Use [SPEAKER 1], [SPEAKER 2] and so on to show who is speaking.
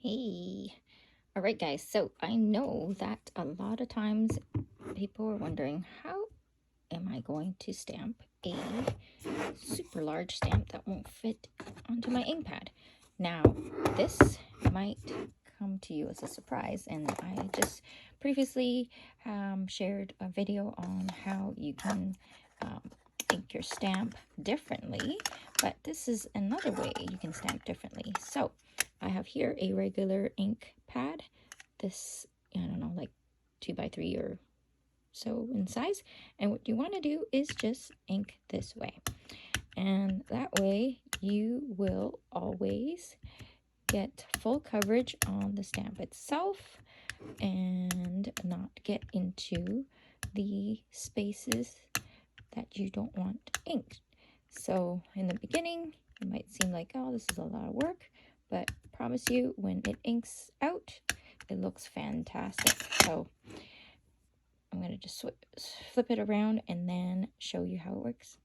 [SPEAKER 1] Hey. All right, guys. So I know that a lot of times people are wondering, how am I going to stamp a super large stamp that won't fit onto my ink pad? Now, this might come to you as a surprise, and I just previously shared a video on how you can um, ink your stamp differently, but this is another way you can stamp differently. So I have here a regular ink pad. This, I don't know, like 2x3 or so in size. And what you want to do is just ink this way. And that way you will always get full coverage on the stamp itself and not get into the spaces that you don't want inked. So in the beginning, it might seem like, oh, this is a lot of work, but I promise you, when it inks out, it looks fantastic. So I'm going to just flip it around and then show you how it works.